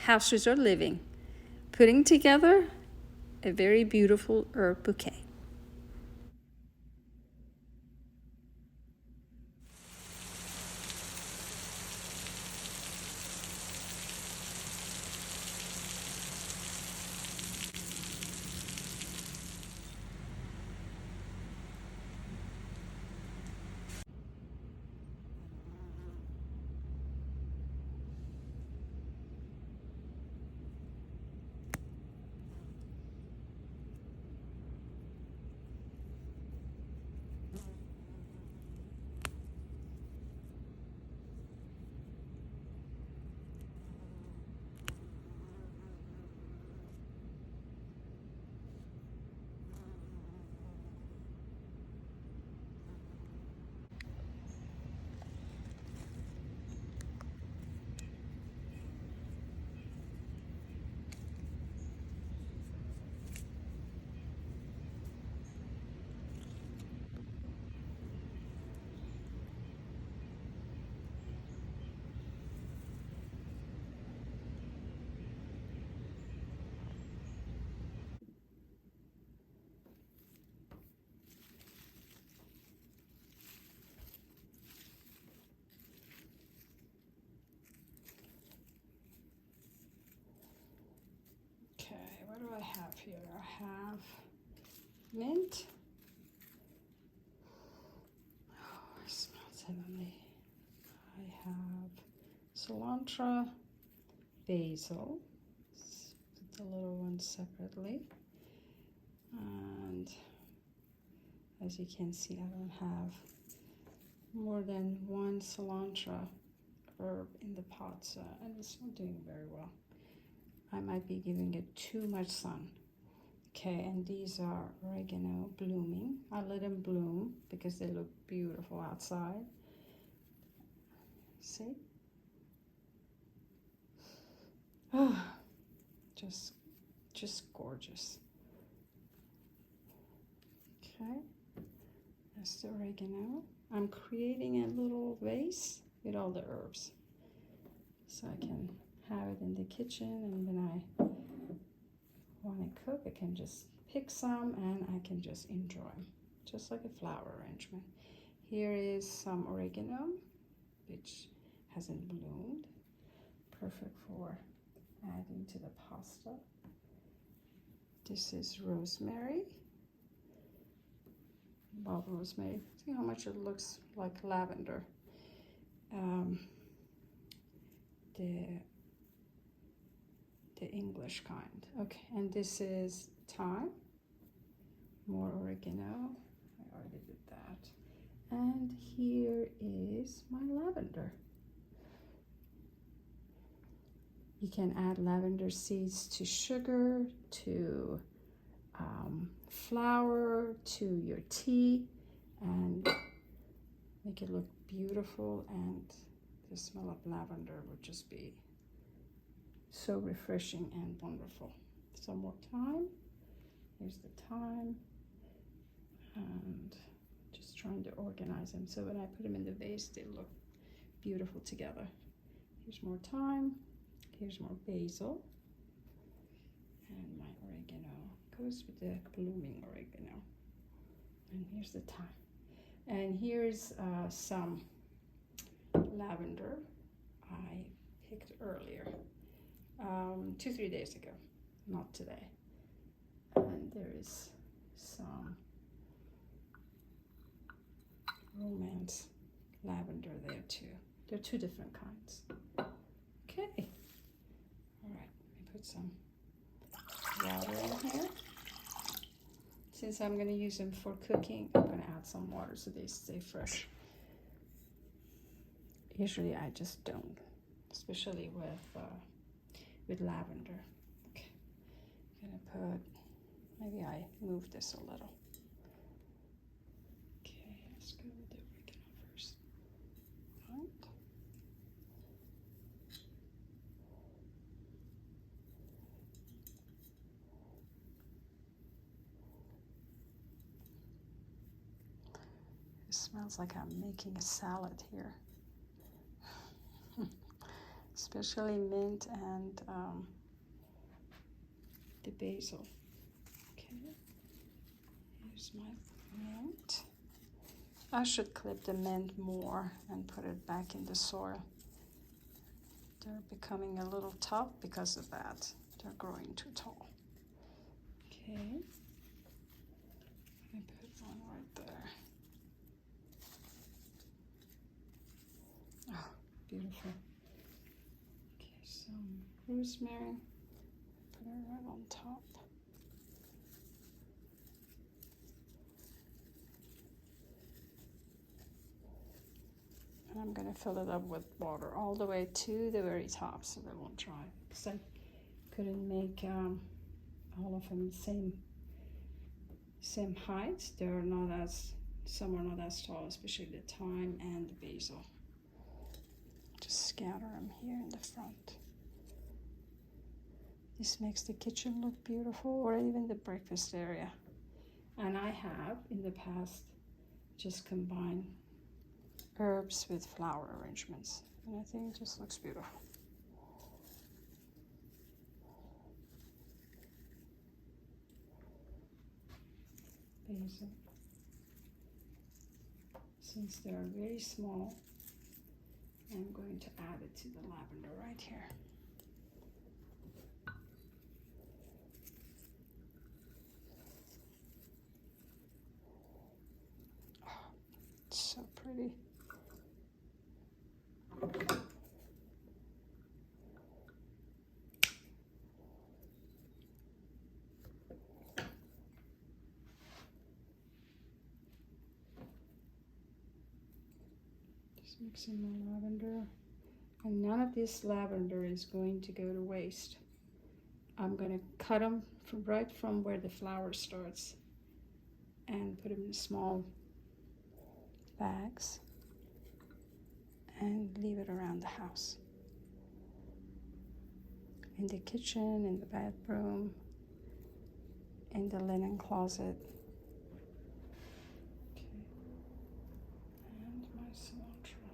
houses are living, putting together a very beautiful herb bouquet. Okay, what do I have here? I have mint. Oh, it smells heavenly. I have cilantro, basil. Let's put the little ones separately. And as you can see, I don't have more than one cilantro herb in the pot, so, and it's not doing very well. I might be giving it too much sun. Okay, and these are oregano blooming. I let them bloom because they look beautiful outside. See? Oh, just gorgeous. Okay, that's the oregano. I'm creating a little vase with all the herbs, so I can have it in the kitchen, and when I want to cook, I can just pick some and I can just enjoy them, just like a flower arrangement. Here is some oregano, which hasn't bloomed. Perfect for adding to the pasta. This is rosemary. Wild rosemary. See how much it looks like lavender. The English kind. Okay, and this is thyme. More oregano. I already did that. And here is my lavender. You can add lavender seeds to sugar, to flour, to your tea, and make it look beautiful, and the smell of lavender would just be so refreshing and wonderful. Some more thyme. Here's the thyme, and just trying to organize them so when I put them in the vase they look beautiful together. Here's more thyme. Here's more basil, and my oregano goes with the blooming oregano. And here's the thyme. And here's some lavender I picked earlier, 2-3 days ago, not today. And there is some romance lavender there too. They're two different kinds. Okay. All right, let me put some water in here. Since I'm going to use them for cooking, I'm going to add some water so they stay fresh. Usually I just don't, especially with lavender. Okay, I'm going to put, maybe I move this a little. Okay, let's go with the oregano first. Right. It smells like I'm making a salad here. especially mint and the basil. Okay, here's my mint. I should clip the mint more and put it back in the soil. They're becoming a little tough because of that. They're growing too tall. Okay, I put one right there. Oh, beautiful. Okay, some rosemary. Put it right on top. And I'm going to fill it up with water all the way to the very top so they won't dry. Because I couldn't make all of them same height. They're not as, some are not as tall, especially the thyme and the basil. Just scatter them here in the front. This makes the kitchen look beautiful, or even the breakfast area. And I have in the past just combined herbs with flower arrangements, and I think it just looks beautiful. Basil. Since they are very small, I'm going to add it to the lavender right here. Oh, it's so pretty. Just mixing my lavender. And none of this lavender is going to go to waste. I'm going to cut them right from where the flower starts and put them in small bags and leave it around the house. In the kitchen, in the bathroom, in the linen closet. Okay. And my cilantro.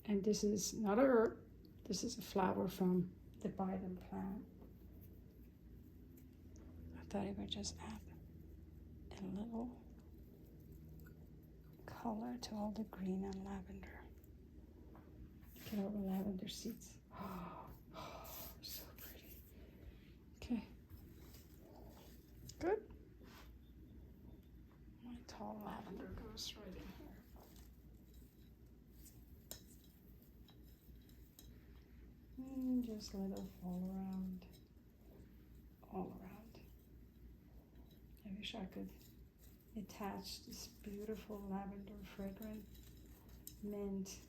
And this is not a herb, this is a flower from the Biden plant. I thought I would just add a little color to all the green and lavender. Look at all the lavender seeds. Oh, so pretty. Okay, good. My tall lavender goes right in here. And just let it fall around, all around. I wish I could attach this beautiful lavender fragrant mint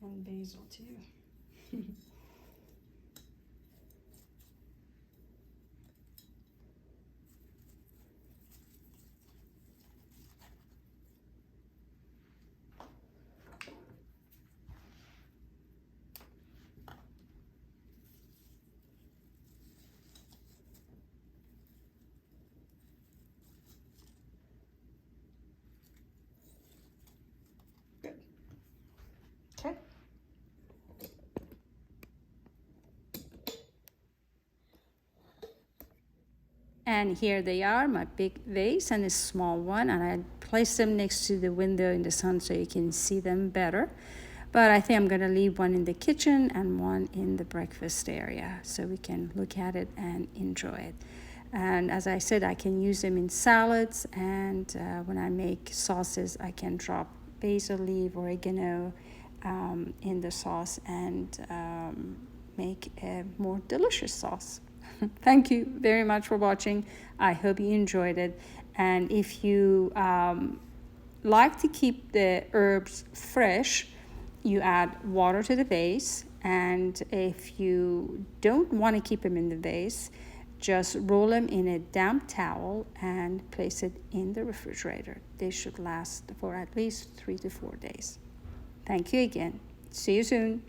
and basil to you. Okay. And here they are, my big vase and a small one, and I placed them next to the window in the sun so you can see them better. But I think I'm gonna leave one in the kitchen and one in the breakfast area so we can look at it and enjoy it. And as I said, I can use them in salads, and when I make sauces, I can drop basil leaf, oregano in the sauce and make a more delicious sauce. Thank you very much for watching. I hope you enjoyed it. And if you like to keep the herbs fresh, you add water to the vase. And if you don't want to keep them in the vase, just roll them in a damp towel and place it in the refrigerator. They should last for at least 3 to 4 days. Thank you again. See you soon.